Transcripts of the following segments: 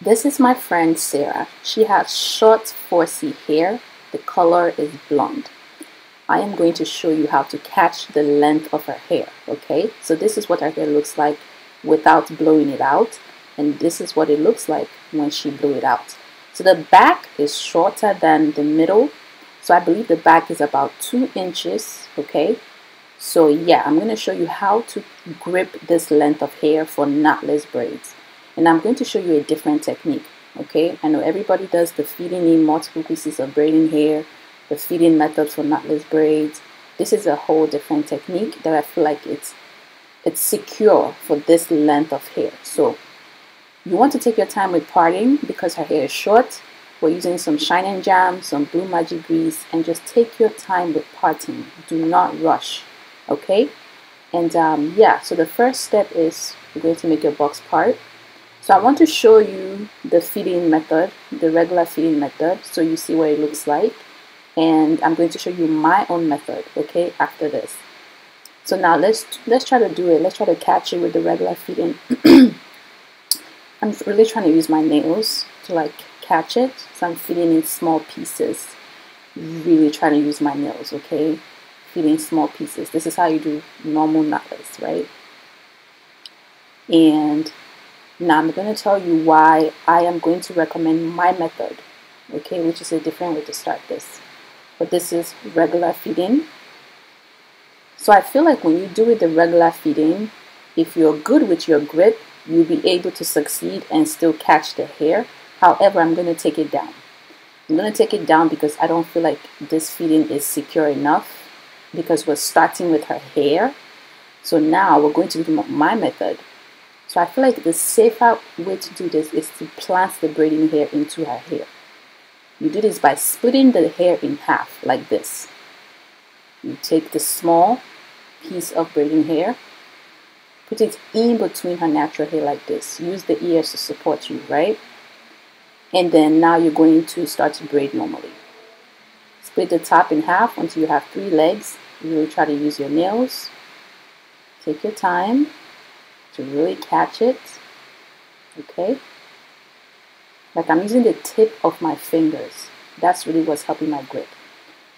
This is my friend Sarah. She has short 4C hair. The color is blonde. I am going to show you how to catch the length of her hair, okay? So this is what her hair looks like without blowing it out, and this is what it looks like when she blew it out. So the back is shorter than the middle, so I believe the back is about 2 inches, okay? So yeah, I'm going to show you how to grip this length of hair for knotless braids. And I'm going to show you a different technique, okay? I know everybody does the feeding in multiple pieces of braiding hair, the feeding method for knotless braids. This is a whole different technique that I feel like it's secure for this length of hair. So you want to take your time with parting because her hair is short. We're using some Shine and Jam, some Blue Magic Grease, and just take your time with parting. Do not rush, okay? And yeah, so the first step is you're going to make your box part. So I want to show you the feeding method, the regular feeding method, so you see what it looks like. And I'm going to show you my own method, okay, after this. So now let's try to do it. Let's try to catch it with the regular feeding. I'm really trying to use my nails to like catch it. So I'm feeding in small pieces. Really trying to use my nails, okay? Feeding small pieces. This is how you do normal knotless, right? And now I'm going to tell you why I am going to recommend my method, okay, which is a different way to start this. But this is regular feeding. So I feel like when you do it the regular feeding, if you're good with your grip, you'll be able to succeed and still catch the hair. However, I'm going to take it down. I'm going to take it down because I don't feel like this feeding is secure enough because we're starting with her hair. So now we're going to do my method. So I feel like the safer way to do this is to plant the braiding hair into her hair. You do this by splitting the hair in half like this. You take the small piece of braiding hair, put it in between her natural hair like this. Use the ears to support you, right? And then now you're going to start to braid normally. Split the top in half until you have 3 legs. You really try to use your nails. Take your time to really catch it, okay? Like I'm using the tip of my fingers. That's really what's helping my grip.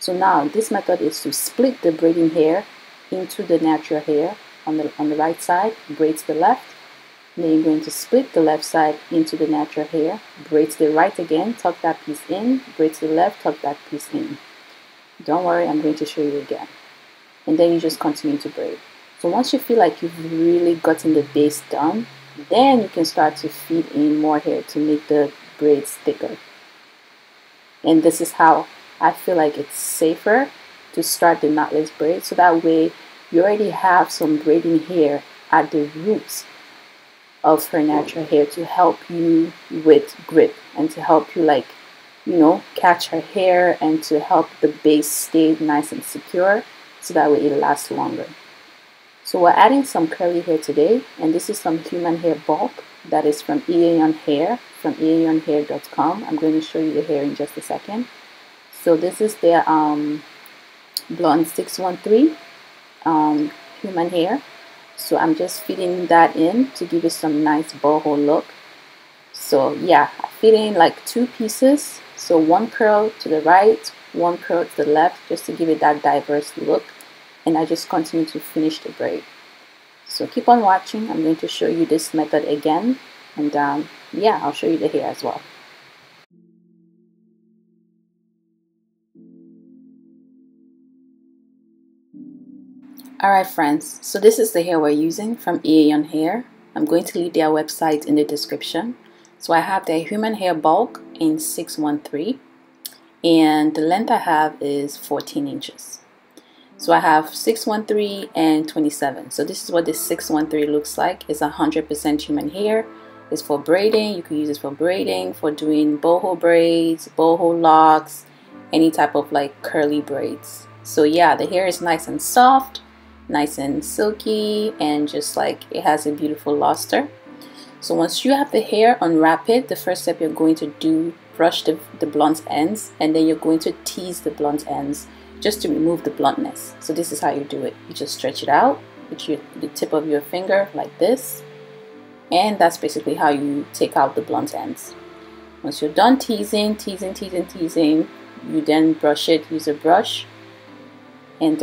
So now this method is to split the braiding hair into the natural hair on the right side, braid to the left. And then you're going to split the left side into the natural hair, braid to the right again, tuck that piece in, braid to the left, tuck that piece in. Don't worry, I'm going to show you again. And then you just continue to braid. So once you feel like you've really gotten the base done, then you can start to feed in more hair to make the braids thicker. And this is how I feel like it's safer to start the knotless braid. So that way you already have some braiding hair at the roots of her natural hair to help you with grip and to help you, like, you know, catch her hair and to help the base stay nice and secure so that way it lasts longer. So we're adding some curly hair today, and this is some human hair bulk that is from Eayon Hair, from Eayonhair.com. I'm going to show you the hair in just a second. So this is their blonde 613 human hair. So I'm just feeding that in to give it some nice boho look. So yeah, I feed in like 2 pieces. So 1 curl to the right, 1 curl to the left, just to give it that diverse look. And I just continue to finish the braid. So keep on watching. I'm going to show you this method again, and yeah, I'll show you the hair as well. Alright friends, so this is the hair we're using from Eayon Hair. I'm going to leave their website in the description. So I have their human hair bulk in 613, and the length I have is 14 inches. So I have 613 and 27. So this is what this 613 looks like. It's 100% human hair. It's for braiding. You can use this for braiding, for doing boho braids, boho locks, any type of like curly braids. So yeah, the hair is nice and soft, nice and silky, and just like it has a beautiful luster. So once you have the hair, unwrap it. The first step you're going to do, brush the blunt ends, and then you're going to tease the blunt ends just to remove the bluntness. So this is how you do it. You just stretch it out with the tip of your finger like this, And that's basically how you take out the blunt ends. Once you're done teasing, you then brush it, use a brush. And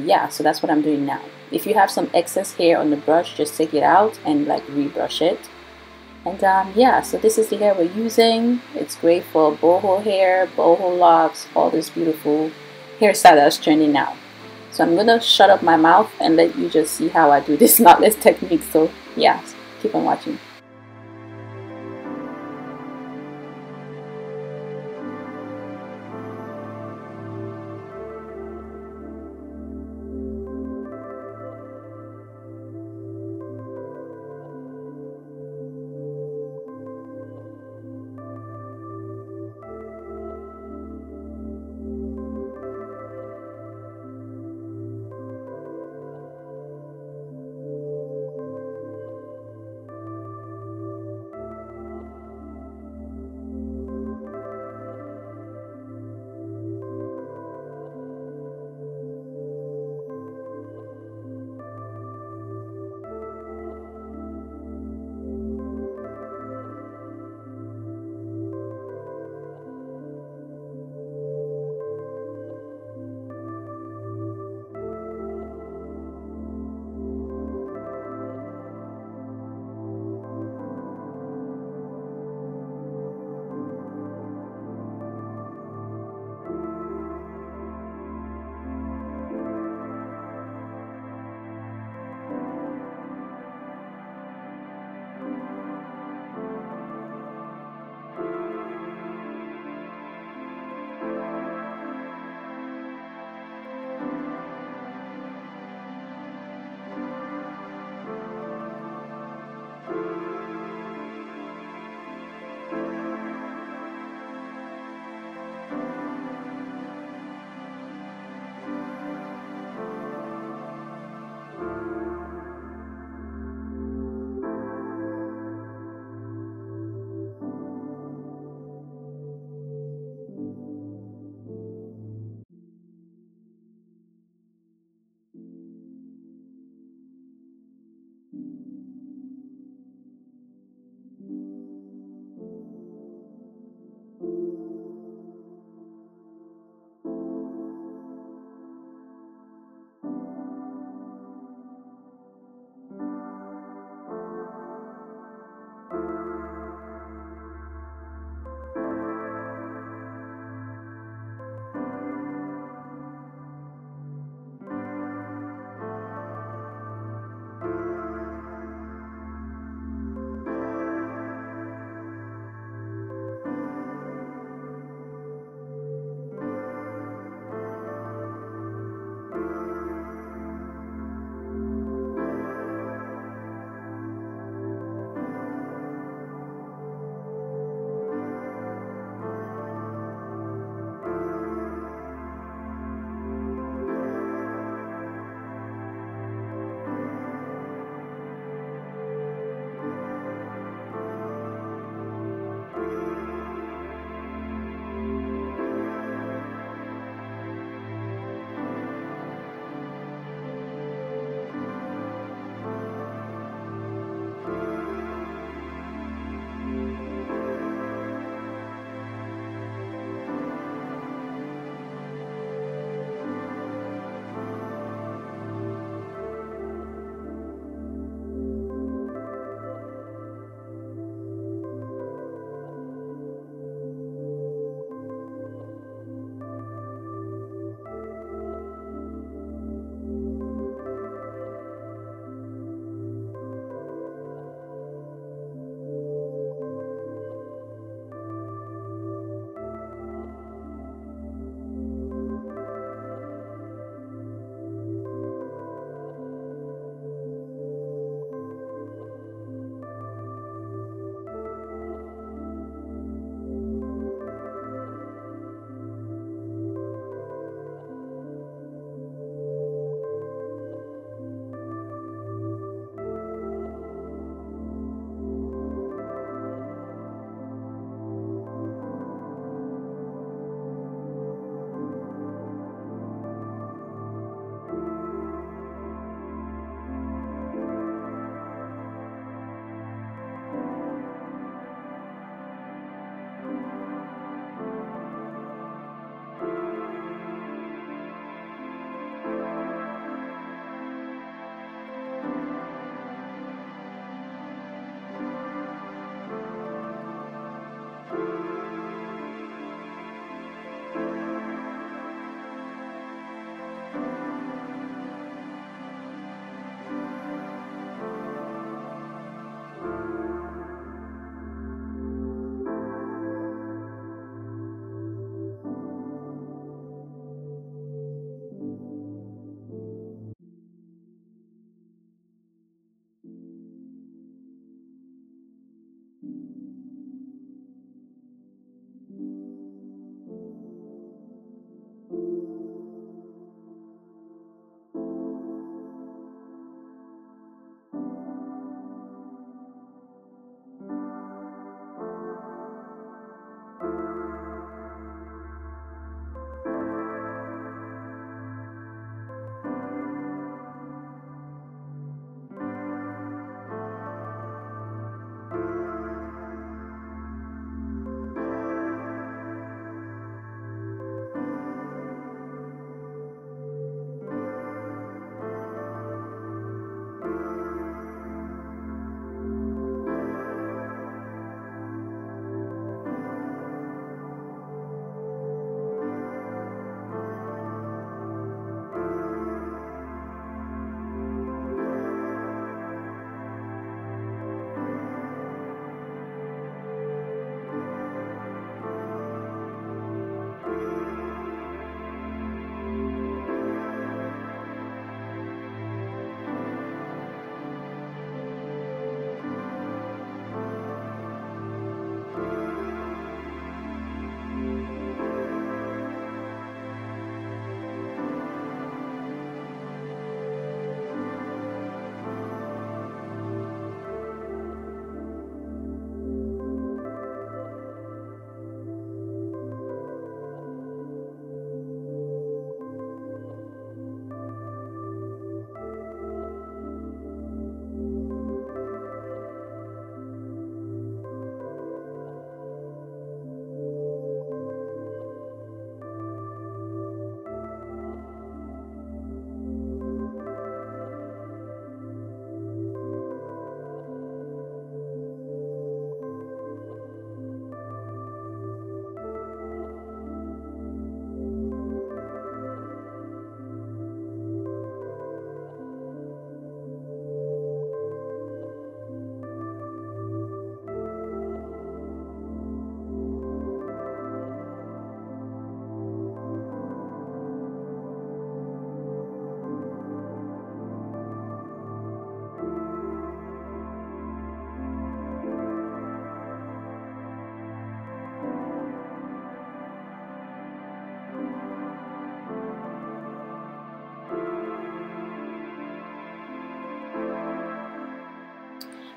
yeah, so that's what I'm doing now. If you have some excess hair on the brush, just take it out and like rebrush it. And yeah, so this is the hair we're using. It's great for boho hair, boho locks, all this beautiful hairstyle that's trending now. So I'm gonna shut up my mouth and let you just see how I do this knotless technique. So yeah, keep on watching.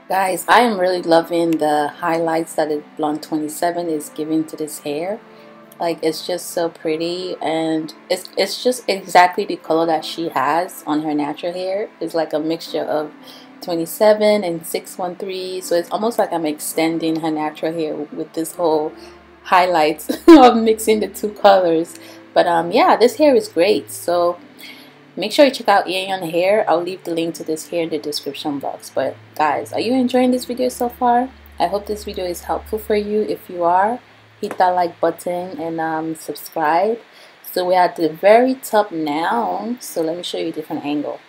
Guys, I am really loving the highlights that the Blonde 27 is giving to this hair. Like, it's just so pretty, and it's just exactly the color that she has on her natural hair. It's like a mixture of 27 and 613, so it's almost like I'm extending her natural hair with this whole highlights of mixing the two colors. But yeah, this hair is great. So make sure you check out Eayon Hair. I'll leave the link to this hair in the description box. But guys, are you enjoying this video so far? I hope this video is helpful for you. If you are, hit that like button and subscribe. So we're at the very top now. So let me show you a different angle.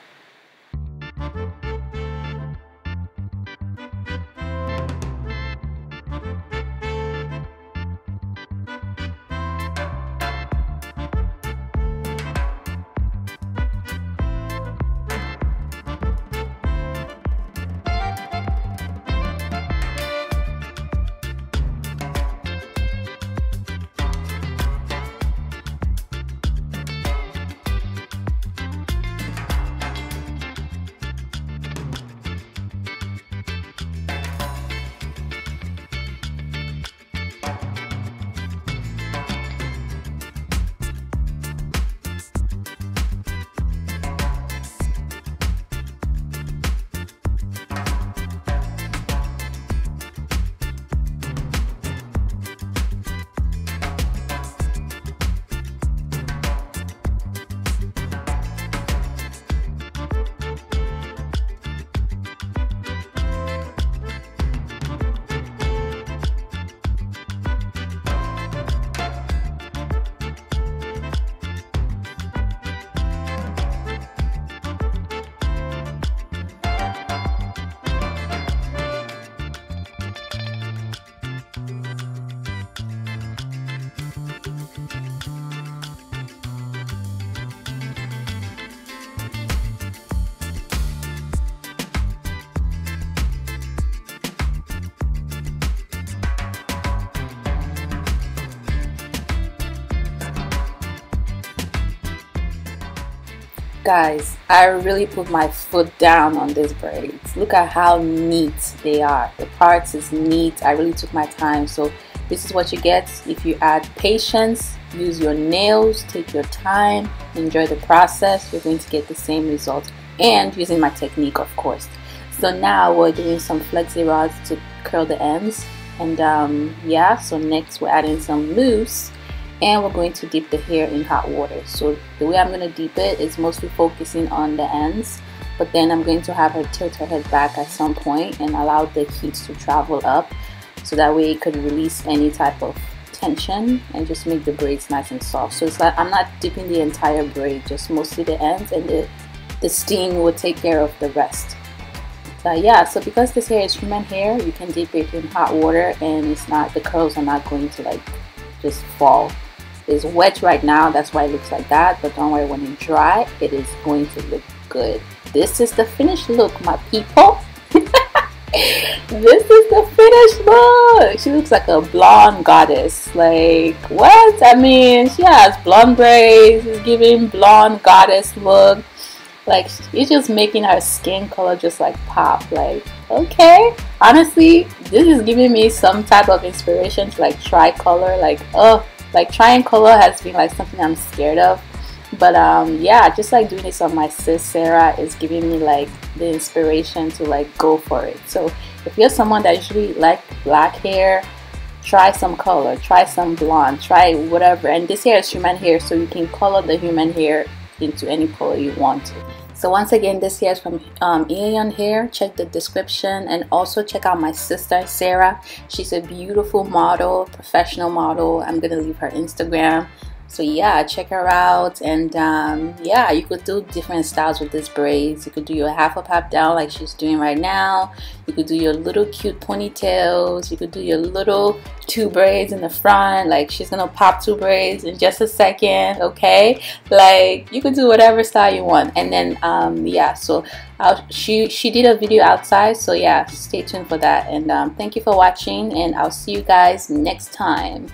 Guys, I really put my foot down on these braids. Look at how neat they are. The parts is neat. I really took my time. So this is what you get if you add patience, use your nails, take your time, enjoy the process. You're going to get the same result, and using my technique, of course. So now we're doing some flexi rods to curl the ends, and yeah, so next we're adding some mousse, and we're going to dip the hair in hot water. So the way I'm going to dip it is mostly focusing on the ends, but then I'm going to have her tilt her head back at some point and allow the heat to travel up, so that way it could release any type of tension and just make the braids nice and soft. So it's like I'm not dipping the entire braid, just mostly the ends, and the steam will take care of the rest. Yeah, so because this hair is human hair, you can dip it in hot water and the curls are not going to like just fall. It's wet right now, that's why it looks like that, but don't worry, when it's dry it is going to look good. This is the finished look, my people. This is the finished look. She looks like a blonde goddess. Like, what? I mean, she has blonde braids, is giving blonde goddess look. Like, it's just making her skin color just like pop. Like, okay, honestly, this is giving me some type of inspiration to like try color. Like, oh, like trying color has been like something I'm scared of, but yeah, just like doing this on my sis Sarah is giving me like the inspiration to like go for it. So if you're someone that usually like black hair, try some color, try some blonde, try whatever. And this hair is human hair, so you can color the human hair into any color you want to. So once again, this hair is from Eayon Hair. Check the description, and also check out my sister Sarah. She's a beautiful model, professional model. I'm gonna leave her Instagram. So yeah, check her out. And yeah, you could do different styles with these braids. You could do your half up, half down like she's doing right now. You could do your little cute ponytails. You could do your little two braids in the front. Like, she's gonna pop two braids in just a second, okay? Like, you could do whatever style you want. And then yeah, so she did a video outside, so yeah, stay tuned for that. And thank you for watching, and I'll see you guys next time.